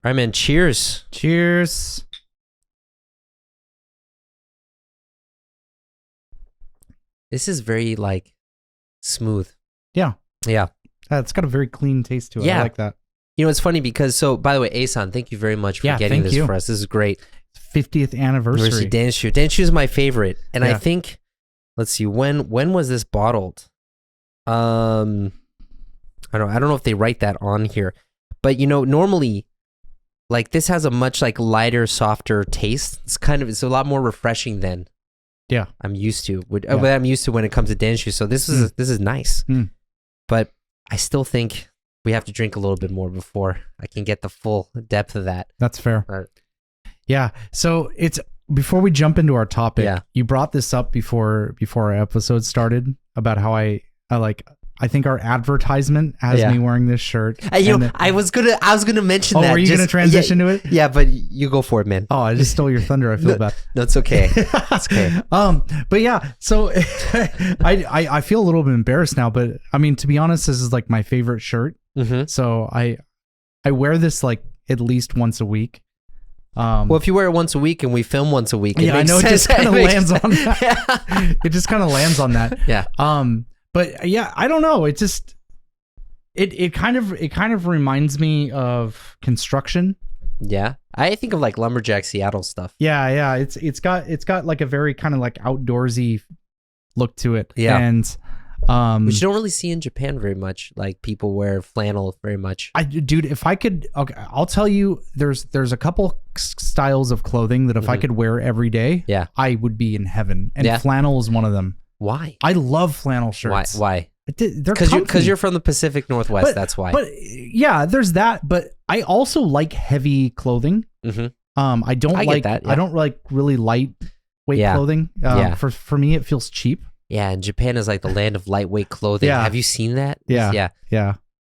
All right, man. Cheers. Cheers. This is very like smooth. Yeah. Yeah. It's got a very clean taste to it. Yeah. I like that. You know, it's funny because, so by the way, Asan, thank you very much for getting this for us. This is great. 50th anniversary. Danshu. Danshu is my favorite. And Yeah. I think, let's see, when was this bottled? I don't know if they write that on here. But you know, normally like this has a much like lighter, softer taste. It's a lot more refreshing than I'm used to. What I'm used to when it comes to Danshu. So this is nice. But I still think we have to drink a little bit more before I can get the full depth of that. That's fair. Yeah. So before we jump into our topic, you brought this up before our episode started about how I think our advertisement has me wearing this shirt. I was gonna mention that. Were you gonna transition to it? Yeah, but you go for it, man. Oh, I just stole your thunder. I feel bad. No, it's okay. It's okay. But yeah, so I feel a little bit embarrassed now, but I mean, to be honest, this is like my favorite shirt. Mm-hmm. So I wear this like at least once a week. Well, if you wear it once a week and we film once a week, it makes I know sense. it just kind of lands on that. It just kind of lands on that. Yeah. But yeah, I don't know. It just it kind of reminds me of construction. Yeah, I think of like lumberjack Seattle stuff. Yeah. It's got like a very kind of like outdoorsy look to it. Yeah, and which you don't really see in Japan very much. Like people wear flannel very much. Dude, if I could, okay, I'll tell you, there's a couple styles of clothing that if I could wear every day, I would be in heaven. And flannel is one of them. Why? I love flannel shirts. Why? They're because you're from the Pacific Northwest. That's why. But yeah, there's that. But I also like heavy clothing. Mm-hmm. I don't like that. Yeah. I don't like really lightweight clothing. For me, it feels cheap. Yeah, and Japan is like the land of lightweight clothing. Yeah. Have you seen that? Yeah.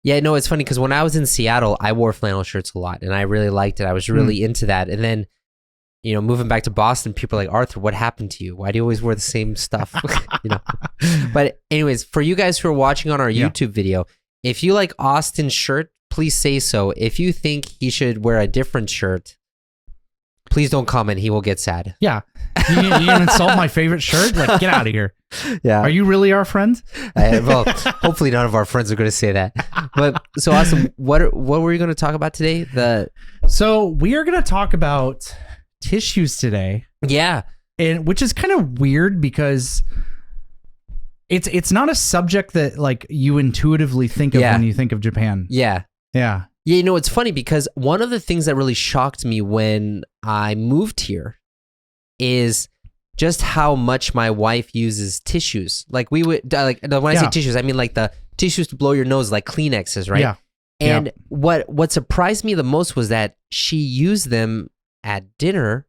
No, it's funny because when I was in Seattle, I wore flannel shirts a lot, and I really liked it. I was really into that. And then, you know, moving back to Boston, people are like, Arthur, what happened to you? Why do you always wear the same stuff? You know. But anyways, for you guys who are watching on our YouTube video, if you like Austin's shirt, please say so. If you think he should wear a different shirt, please don't comment. He will get sad. Yeah. You gonna insult my favorite shirt? Like, get out of here. Yeah. Are you really our friend? Well, hopefully none of our friends are going to say that. But so Austin, what were you going to talk about today? So we are going to talk about tissues today. Yeah. And which is kind of weird because it's not a subject that like you intuitively think of when you think of Japan. Yeah. Yeah. Yeah, you know, it's funny because one of the things that really shocked me when I moved here is just how much my wife uses tissues. Like we would when I say tissues, I mean like the tissues to blow your nose, like Kleenexes, right? Yeah. And what surprised me the most was that she used them at dinner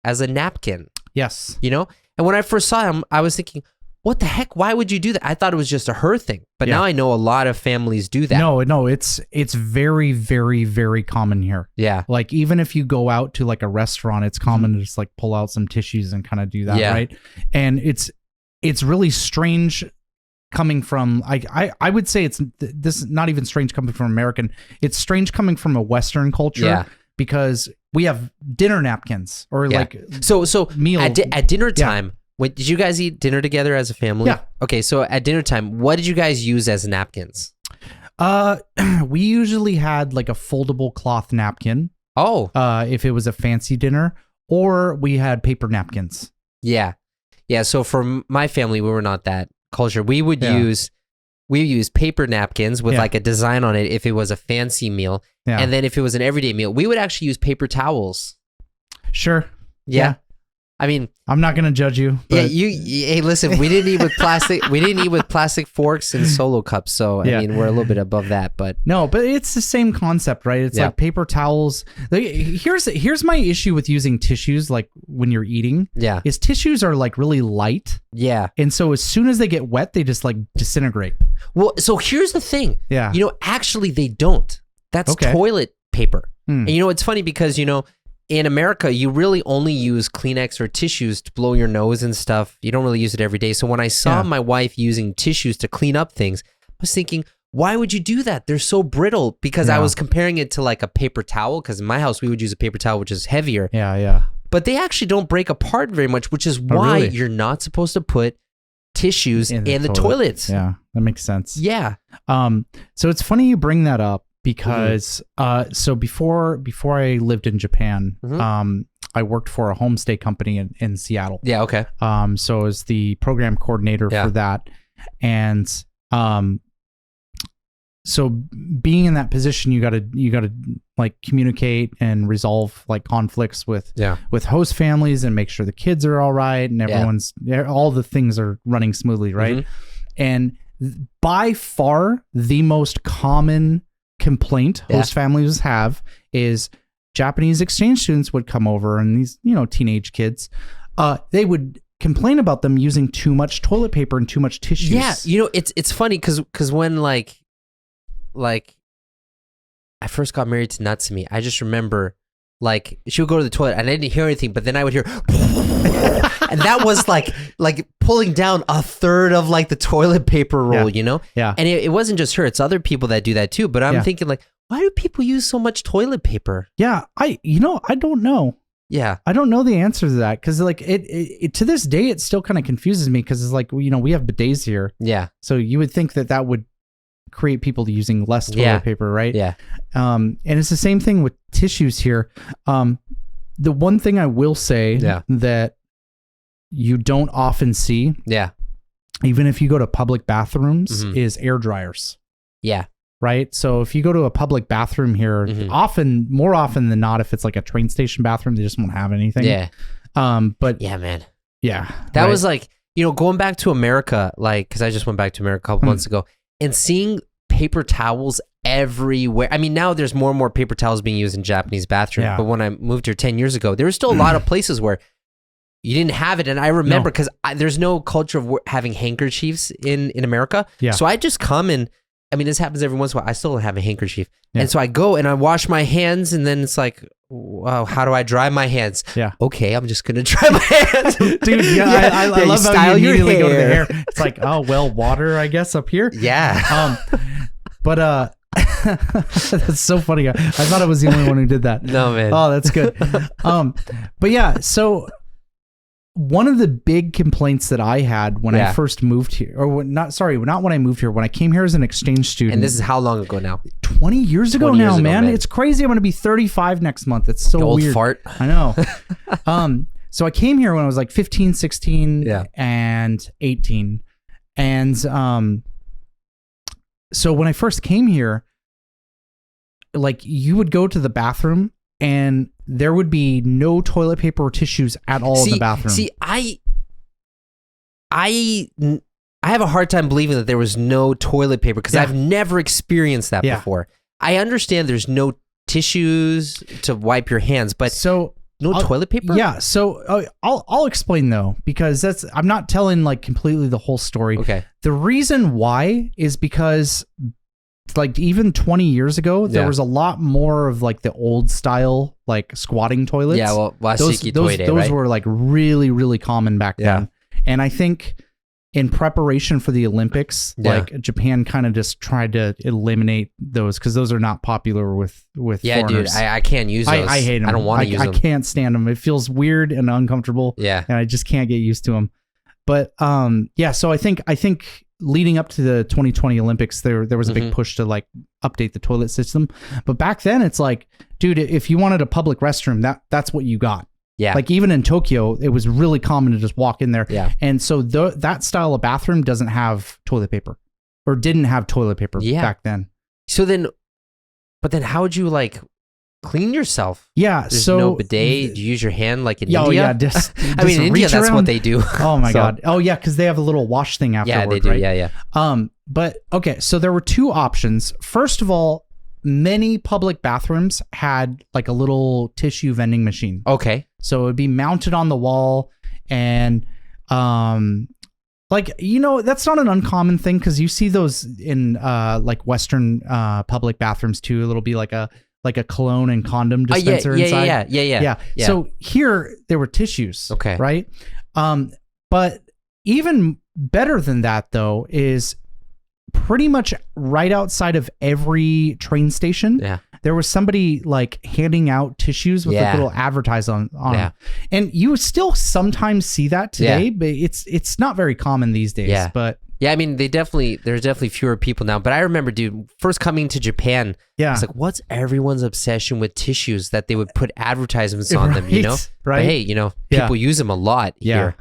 as a napkin. Yes. You know? And when I first saw him, I was thinking, what the heck? Why would you do that? I thought it was just a her thing. But now I know a lot of families do that. No, it's very, very, very common here. Yeah. Like even if you go out to like a restaurant, it's common to just like pull out some tissues and kind of do that, right? And it's really strange coming from I would say this is not even strange coming from American. It's strange coming from a Western culture because we have dinner napkins or like so meal at dinner time. Did you guys eat dinner together as a family? Yeah. Okay, so at dinner time, what did you guys use as napkins? We usually had like a foldable cloth napkin. Oh. If it was a fancy dinner, or we had paper napkins. Yeah. Yeah, so for my family, we were not that culture. We would use paper napkins with like a design on it if it was a fancy meal. Yeah. And then if it was an everyday meal, we would actually use paper towels. Sure. Yeah. I mean, I'm not gonna judge you. But hey, listen, we didn't eat with plastic. We didn't eat with plastic forks and solo cups. So I mean, we're a little bit above that. But no, but it's the same concept, right? It's like paper towels. Like, here's my issue with using tissues, like when you're eating. Yeah, is tissues are like really light. Yeah, and so as soon as they get wet, they just like disintegrate. Well, so here's the thing. Yeah, you know, actually they don't. That's toilet paper. And you know, it's funny because you know, in America, you really only use Kleenex or tissues to blow your nose and stuff. You don't really use it every day. So when I saw my wife using tissues to clean up things, I was thinking, why would you do that? They're so brittle. Because I was comparing it to like a paper towel, because in my house we would use a paper towel which is heavier. Yeah. But they actually don't break apart very much, which is why you're not supposed to put tissues in the toilets. Yeah, that makes sense. Yeah. So it's funny you bring that up because so before I lived in Japan, I worked for a homestay company in Seattle. Yeah, okay. So I was the program coordinator for that. And so being in that position, you gotta like communicate and resolve like conflicts with host families and make sure the kids are all right and everyone's all the things are running smoothly, right? And by far the most common complaint host families have is Japanese exchange students would come over, and these, teenage kids, they would complain about them using too much toilet paper and too much tissues. Yeah, it's funny because when like I first got married to Natsumi, I just remember like she would go to the toilet and I didn't hear anything, but then I would hear and that was like pulling down a third of like the toilet paper roll, Yeah. And it wasn't just her, it's other people that do that too. But I'm thinking like, why do people use so much toilet paper? Yeah, I don't know. Yeah, I don't know the answer to that because like it to this day it still kind of confuses me because it's like we have bidets here. Yeah, so you would think that would create people using less toilet paper, right? Yeah. And it's the same thing with tissues here. The one thing I will say that you don't often see, even if you go to public bathrooms, is air dryers. Yeah. Right. So if you go to a public bathroom here, more often than not, if it's like a train station bathroom, they just won't have anything. Yeah. But yeah, man. Yeah. That was like, going back to America, like, because I just went back to America a couple months ago, and seeing paper towels everywhere. I mean, now there's more and more paper towels being used in Japanese bathrooms. But when I moved here 10 years ago, there was still a lot of places where you didn't have it. And I remember because there's no culture of having handkerchiefs in America. Yeah. So I just come and, I mean, this happens every once in a while. I still don't have a handkerchief. Yeah. And so I go and I wash my hands, and then it's like, wow, how do I dry my hands? Yeah. Okay, I'm just going to dry my hands. Dude, I love how you immediately go to the hair. It's like, oh, well, water, I guess, up here. Yeah. But that's so funny. I thought I was the only one who did that. No, man. Oh, that's good. But yeah, so one of the big complaints that I had when I first moved here, not when I moved here, when I came here as an exchange student. And this is how long ago now? 20 years ago now, man. It's crazy. I'm going to be 35 next month. It's so old weird. Fart. I know. So I came here when I was like 15, 16, and 18. And so when I first came here, like you would go to the bathroom and there would be no toilet paper or tissues at all in the bathroom. See, I have a hard time believing that there was no toilet paper because I've never experienced that before. I understand there's no tissues to wipe your hands, but no toilet paper? Yeah, so I'll explain though, because I'm not telling like completely the whole story. Okay. The reason why is because like even 20 years ago, there was a lot more of like the old style like squatting toilets. Yeah, well, those were like really, really common back then. And I think in preparation for the Olympics, like Japan kind of just tried to eliminate those because those are not popular with foreigners. Dude, I can't use those. I hate them. I don't want to use them. I can't stand them. It feels weird and uncomfortable. Yeah. And I just can't get used to them. But so I think leading up to the 2020 Olympics, there was a big push to like update the toilet system. But back then it's like, dude, if you wanted a public restroom, that's what you got. Yeah. Like even in Tokyo, it was really common to just walk in there. Yeah. And so that style of bathroom doesn't have toilet paper or didn't have toilet paper back then. So then how would you like clean yourself? Yeah. There's so no bidet. Do you use your hand like in India? Oh yeah. I mean, in India, that's what they do. Oh my God. Oh yeah. Cause they have a little wash thing afterwards. Yeah, they do. Right? Yeah. But okay. So there were two options. First of all, many public bathrooms had like a little tissue vending machine. Okay. So it would be mounted on the wall and, like, that's not an uncommon thing because you see those in like Western public bathrooms too. It'll be like a cologne and condom dispenser inside. Yeah. So here there were tissues. Okay. Right. But even better than that though is pretty much right outside of every train station. Yeah. There was somebody like handing out tissues with like little advertise on them. And you still sometimes see that today, but it's not very common these days. Yeah. But yeah, I mean, there's definitely fewer people now. But I remember, dude, first coming to Japan, it's like, what's everyone's obsession with tissues that they would put advertisements on them, you know? Right. But hey, you know, people use them a lot here.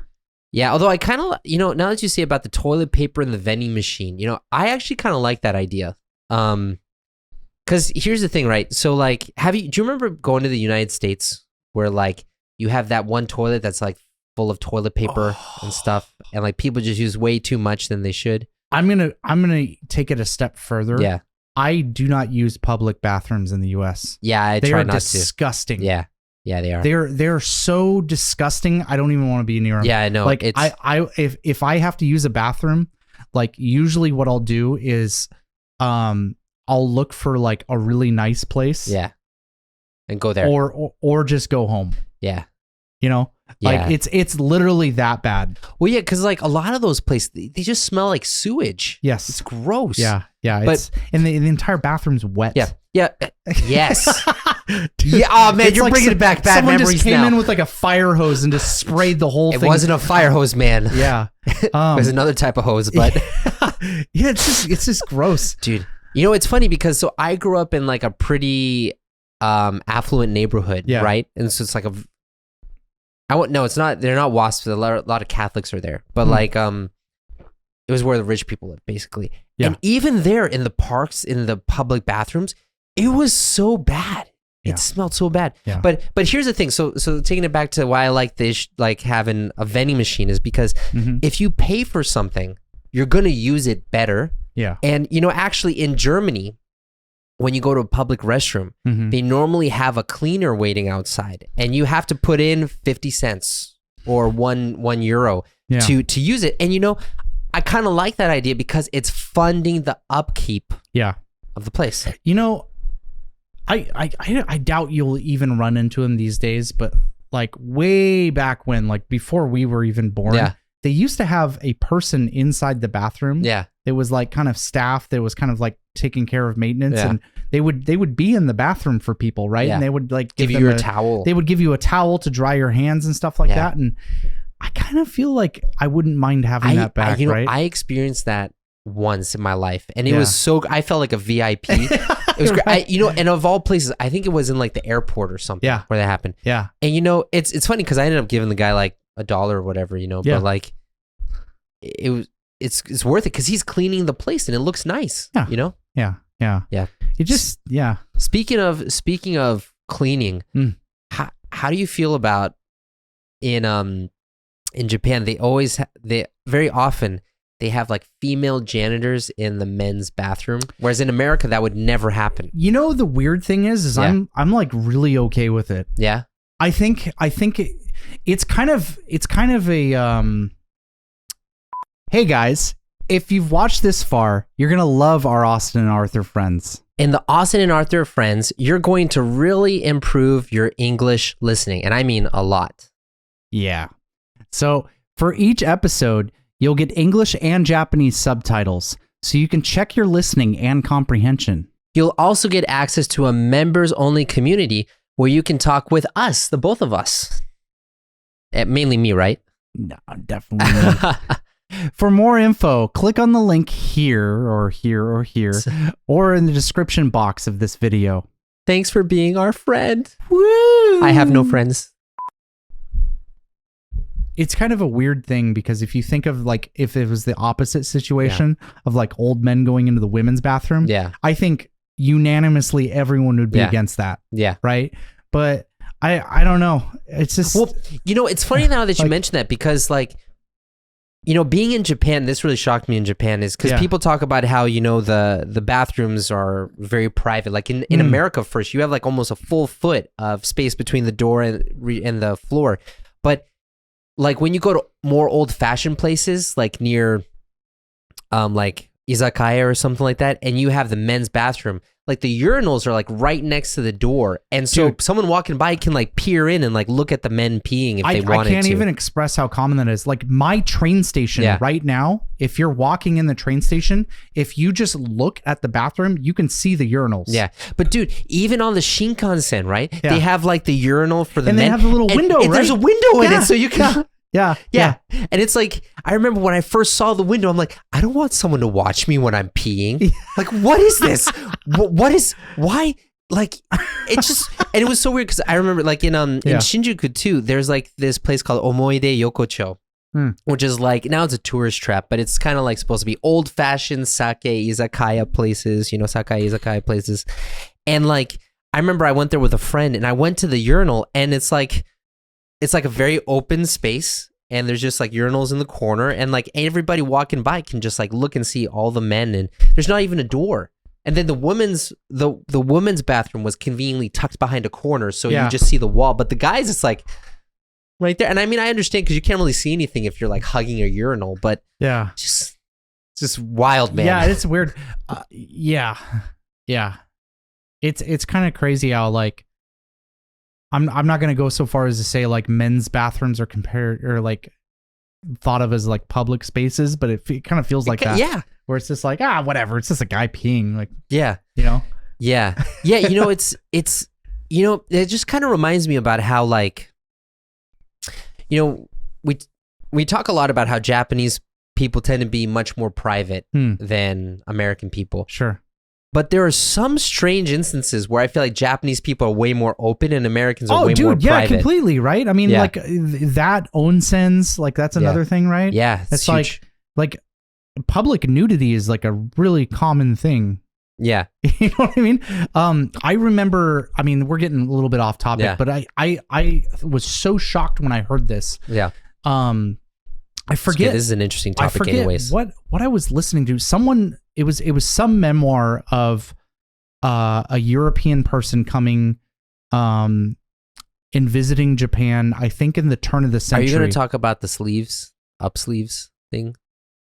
Yeah, although I kind of, you know, now that you say about the toilet paper and the vending machine, you know, I actually kind of like that idea. Because here's the thing, right? So like, do you remember going to the United States where like you have that one toilet that's like full of toilet paper and stuff, and like people just use way too much than they should? I'm gonna take it a step further. Yeah. I do not use public bathrooms in the US. Yeah, I they try are not disgusting. to. Yeah, they are. They're so disgusting. I don't even want to be near them. Yeah, I know. Like if I have to use a bathroom, like usually what I'll do is I'll look for like a really nice place. Yeah. And go there. Or just go home. Yeah. You know? Like it's literally that bad. Well, yeah, because like a lot of those places, they just smell like sewage. Yes. It's gross. Yeah. But and the entire bathroom's wet. Yeah. Yes. Yeah. Oh man, you're like bringing it back. Bad someone memories just came now. In with like a fire hose and just sprayed the whole thing. It wasn't a fire hose, man. Yeah. It was another type of hose, but yeah, it's just gross, dude. You know, it's funny because so I grew up in like a pretty affluent neighborhood, right? And so it's like it's not. They're not WASPs. A lot of Catholics are there, but like it was where the rich people live, basically. Yeah. And even there in the parks, in the public bathrooms, it was so bad. It smelled so bad. Yeah. But here's the thing. So taking it back to why I like this, like having a vending machine, is because if you pay for something, you're gonna use it better. Yeah. And you know, actually in Germany, when you go to a public restroom, they normally have a cleaner waiting outside, and you have to put in 50 cents or one euro to use it. And you know, I kind of like that idea because it's funding the upkeep of the place. You know, I doubt you'll even run into them these days, but like way back when, like before we were even born, they used to have a person inside the bathroom. Yeah. It was like kind of staff that was kind of like taking care of maintenance, and they would be in the bathroom for people, right? And they would like give you a towel. They would give you a towel to dry your hands and stuff like that. And I kind of feel like I wouldn't mind having that back, right? I experienced that once in my life, and it was so. I felt like a VIP. It was great. Right. And of all places, I think it was in like the airport or something where that happened. Yeah. And you know, it's funny because I ended up giving the guy like $1 or whatever, you know, but like it's worth it because he's cleaning the place and it looks nice. Yeah. You know? Yeah. It just Speaking of cleaning, how do you feel about in Japan? They very often they have like female janitors in the men's bathroom, whereas in America that would never happen. You know, the weird thing is I'm like really okay with it. Yeah. I think it's kind of a hey guys, if you've watched this far, you're going to love our Austin and Arthur friends. In the Austin and Arthur friends, you're going to really improve your English listening, and I mean a lot. Yeah. So, for each episode, you'll get English and Japanese subtitles, so you can check your listening and comprehension. You'll also get access to a members-only community where you can talk with us, the both of us. Mainly me, right? No, definitely not. For more info, click on the link here, or in the description box of this video. Thanks for being our friend. Woo! I have no friends. It's kind of a weird thing because if you think of like if it was the opposite situation of like old men going into the women's bathroom, I think unanimously everyone would be against that. Yeah. Right? But I don't know. It's just you know, it's funny now that you mention that because like you know, being in Japan, this really shocked me in Japan is because people talk about how, you know, the bathrooms are very private. Like in America first, you have like almost a full foot of space between the door and the floor. But like when you go to more old fashioned places, like near like izakaya or something like that, and you have the men's bathroom, like the urinals are like right next to the door, and so someone walking by can like peer in and like look at the men peeing if they wanted to. I can't even express how common that is. Like my train station right now, if you're walking in the train station, if you just look at the bathroom, you can see the urinals. Yeah, but dude, even on the Shinkansen, right? They have like the urinal for the men. And they have a little window, right? There's a window in it, so you can. Yeah. And it's like, I remember when I first saw the window, I'm like, I don't want someone to watch me when I'm peeing. Like, what is this? Why? Like, it just, and it was so weird because I remember like in Shinjuku too, there's like this place called Omoide Yokocho, which is like, now it's a tourist trap, but it's kind of like supposed to be old fashioned sake izakaya places, you know, sake izakaya places. And like, I remember I went there with a friend and I went to the urinal and it's like a very open space and there's just like urinals in the corner and like everybody walking by can just like look and see all the men and there's not even a door. And then the women's bathroom was conveniently tucked behind a corner so you just see the wall. But the guys, it's like right there. And I mean, I understand because you can't really see anything if you're like hugging a urinal, but it's just wild, man. Yeah, it's weird. Yeah. It's kind of crazy how like, I'm not gonna go so far as to say like men's bathrooms are compared or like thought of as like public spaces, but it kind of feels like that. Yeah, where it's just like whatever, it's just a guy peeing. Like you know. Yeah. You know, it's you know, it just kind of reminds me about how like, you know, we talk a lot about how Japanese people tend to be much more private than American people. Sure. But there are some strange instances where I feel like Japanese people are way more open and Americans are way more private. Yeah, completely, right? I mean, like that onsens, like that's another thing, right? Yeah, it's like public nudity is like a really common thing. Yeah. You know what I mean? I remember, I mean, we're getting a little bit off topic, but I was so shocked when I heard this. Yeah. I forget. This is an interesting topic anyways. What I was listening to. Someone, it was some memoir of a European person coming and visiting Japan, I think in the turn of the century. Are you going to talk about the up sleeves thing?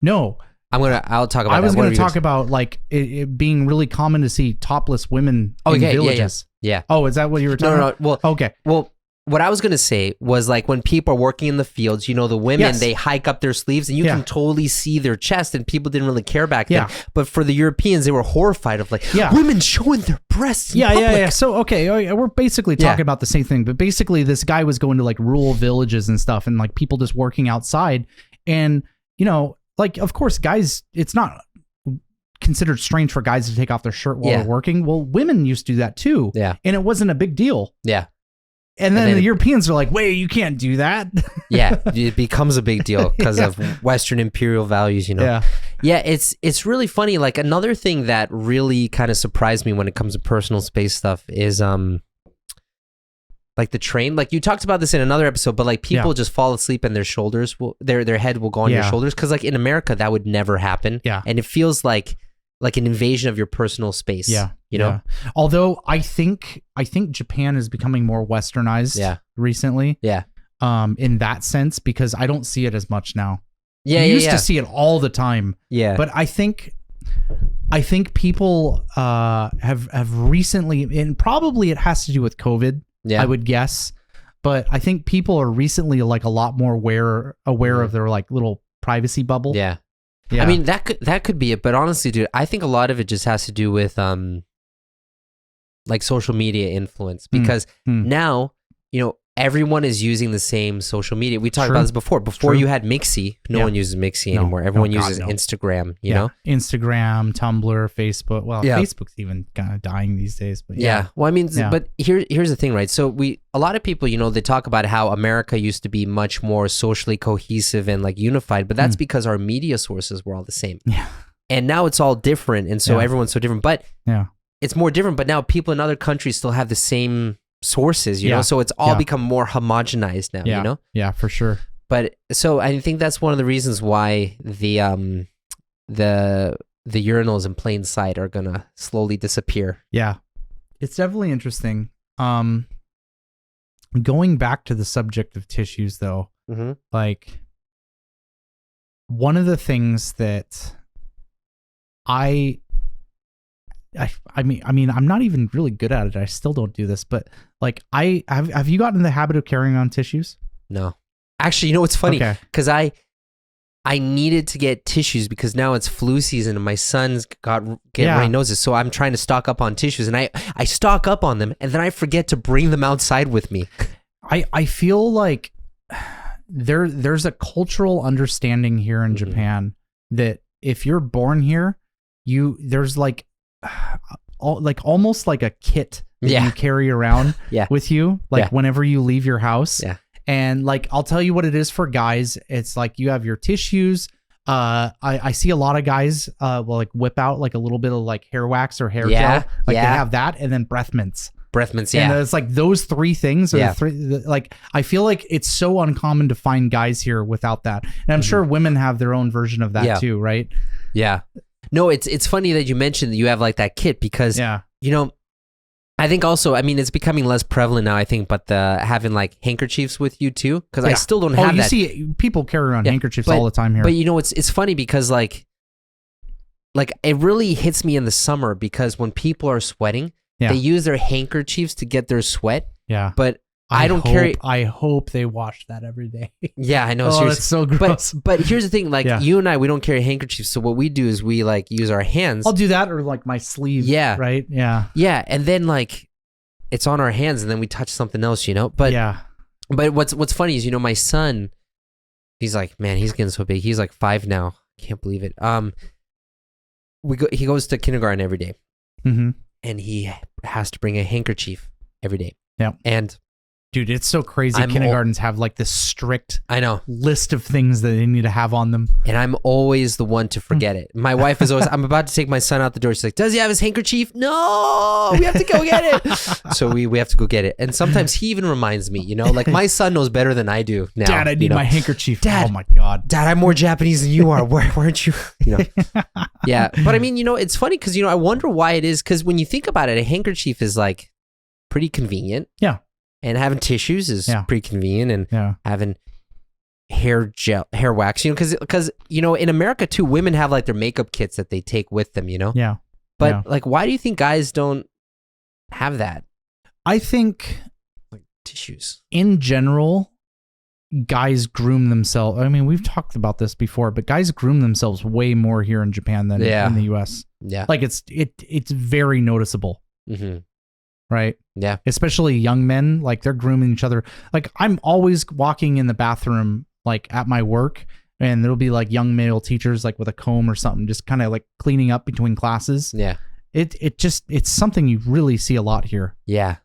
No. I'll talk about that. I was going to talk about like it being really common to see topless women in villages. Yeah. Oh, is that what you were talking about? No. Well, okay. Well, what I was going to say was like when people are working in the fields, you know, the women, they hike up their sleeves and you can totally see their chest and people didn't really care back then. But for the Europeans, they were horrified of like women showing their breasts in public. So, okay, we're basically talking about the same thing. But basically this guy was going to like rural villages and stuff and like people just working outside. And, you know, like, of course, guys, it's not considered strange for guys to take off their shirt while they're working. Well, women used to do that too. Yeah. And it wasn't a big deal. Yeah. And then the Europeans are like, wait, you can't do that. Yeah, it becomes a big deal because of Western imperial values, you know? Yeah, it's really funny. Like another thing that really kind of surprised me when it comes to personal space stuff is like the train. Like you talked about this in another episode, but like people just fall asleep and their shoulders their head will go on your shoulders. Because like in America, that would never happen. Yeah. And it feels like an invasion of your personal space. Yeah. You know? Yeah. Although I think Japan is becoming more westernized recently. Yeah. In that sense, because I don't see it as much now. Yeah. You used to see it all the time. Yeah. But I think people have recently, and probably it has to do with COVID, I would guess. But I think people are recently like a lot more aware of their like little privacy bubble. Yeah. Yeah. I mean, that could be it. But honestly, dude, I think a lot of it just has to do with like social media influence, because now, you know, everyone is using the same social media. We talked about this before. Before you had Mixi, no one uses Mixi anymore. Everyone uses Instagram, you know? Instagram, Tumblr, Facebook. Well, Facebook's even kind of dying these days, but Well, I mean, but here's the thing, right? So a lot of people, you know, they talk about how America used to be much more socially cohesive and like unified, but that's because our media sources were all the same. Yeah. And now it's all different, and so everyone's so different. But it's more different, but now people in other countries still have the same sources, you know, so it's all become more homogenized now, you know? Yeah, for sure. But so I think that's one of the reasons why the urinals in plain sight are gonna slowly disappear. Yeah. It's definitely interesting. Going back to the subject of tissues though, like one of the things that I mean, I'm not even really good at it. I still don't do this, but like, have you gotten in the habit of carrying on tissues? No, actually, you know what's funny? Because I needed to get tissues because now it's flu season and my son's getting runny noses, so I'm trying to stock up on tissues, and I stock up on them, and then I forget to bring them outside with me. I feel like there's a cultural understanding here in Japan that if you're born here, there's like almost like a kit that you carry around with you, like whenever you leave your house. Yeah. And like, I'll tell you what it is for guys. It's like you have your tissues. I see a lot of guys will like whip out like a little bit of like hair wax or hair gel. Like they have that, and then breath mints. And it's like those three things are the three, like, I feel like it's so uncommon to find guys here without that. And I'm sure women have their own version of that too, right? Yeah. No, it's funny that you mentioned that you have like that kit because, you know, I think also, I mean, it's becoming less prevalent now, I think, but having like handkerchiefs with you too, because I still don't have that. You see people carry around handkerchiefs all the time here. But you know, it's funny because like it really hits me in the summer because when people are sweating, they use their handkerchiefs to get their sweat. Yeah. But I hope they wash that every day. Yeah, I know. Oh, that's so gross. But here's the thing, like you and I, we don't carry handkerchiefs. So what we do is we like use our hands. I'll do that, or like my sleeve. Yeah. Right. Yeah. Yeah, and then like it's on our hands, and then we touch something else, you know. But But what's funny is, you know, my son, he's like, man, he's getting so big. He's like 5 now. Can't believe it. He goes to kindergarten every day, and he has to bring a handkerchief every day. Yeah. And dude, it's so crazy. Kindergartens have like this strict list of things that they need to have on them. And I'm always the one to forget it. My wife is always, I'm about to take my son out the door. She's like, does he have his handkerchief? No, we have to go get it. So we have to go get it. And sometimes he even reminds me, you know, like my son knows better than I do now. Dad, I need my handkerchief. Dad, oh my God. Dad, I'm more Japanese than you are. Where aren't you? You know? Yeah. But I mean, you know, it's funny because, you know, I wonder why it is. Because when you think about it, a handkerchief is like pretty convenient. Yeah. And having tissues is pretty convenient, and having hair wax, you know, because you know, in America too, women have like their makeup kits that they take with them, you know. Yeah. But like, why do you think guys don't have that? I think like tissues in general, guys groom themselves. I mean, we've talked about this before, but guys groom themselves way more here in Japan than in the US. Yeah. Like it's very noticeable. Mm-hmm. Right. Yeah. Especially young men, like they're grooming each other. Like I'm always walking in the bathroom, like at my work, and there'll be like young male teachers, like with a comb or something, just kind of like cleaning up between classes. Yeah. It's something you really see a lot here. Yeah.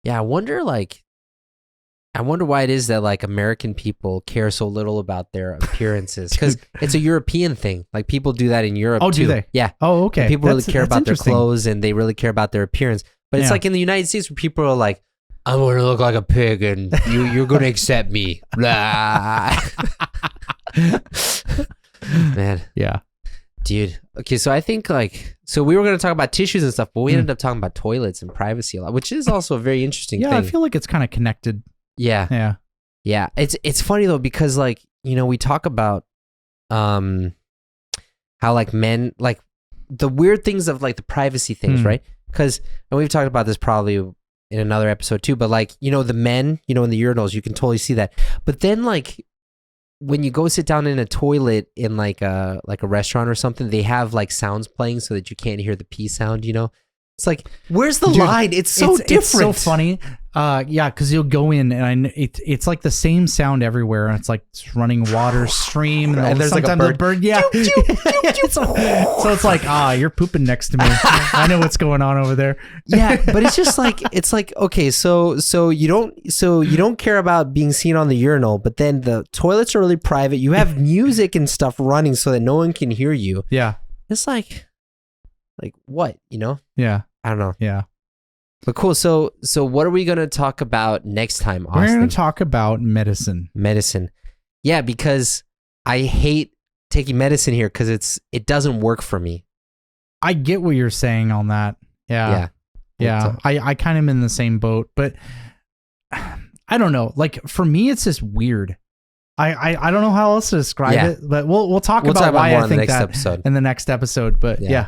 Yeah. I wonder why it is that like American people care so little about their appearances, because it's a European thing. Like people do that in Europe. Oh, do they? Yeah. Oh, okay. And people really care about their clothes, and they really care about their appearance. But it's like in the United States where people are like, I'm going to look like a pig and you're going to accept me. Blah. Man. Yeah. Dude. Okay, so I think like, so we were going to talk about tissues and stuff, but we ended up talking about toilets and privacy a lot, which is also a very interesting thing. Yeah, I feel like it's kind of connected. Yeah. Yeah. Yeah. It's funny though, because like, you know, we talk about how like men, like the weird things of like the privacy things, right? Because, and we've talked about this probably in another episode too, but like, you know, the men, you know, in the urinals, you can totally see that. But then like, when you go sit down in a toilet in like a restaurant or something, they have like sounds playing so that you can't hear the pee sound, you know? It's like, where's the line? It's so different. It's so funny. Yeah, because you'll go in and it's like the same sound everywhere. And it's like it's running water stream, and there's like a bird. Yeah. So it's like, you're pooping next to me. I know what's going on over there. Yeah, but it's just like, it's like, okay, so you don't care about being seen on the urinal, but then the toilets are really private. You have music and stuff running so that no one can hear you. Yeah. It's like what, you know? Yeah. I don't know. Yeah. But cool. So what are we going to talk about next time, Austin? We're going to talk about medicine. Medicine. Yeah, because I hate taking medicine here because it doesn't work for me. I get what you're saying on that. Yeah. Yeah. I kind of am in the same boat, but I don't know. Like for me, it's just weird. I don't know how else to describe Yeah. it, but we'll talk about why more I on the think next that episode. in the next episode. But yeah.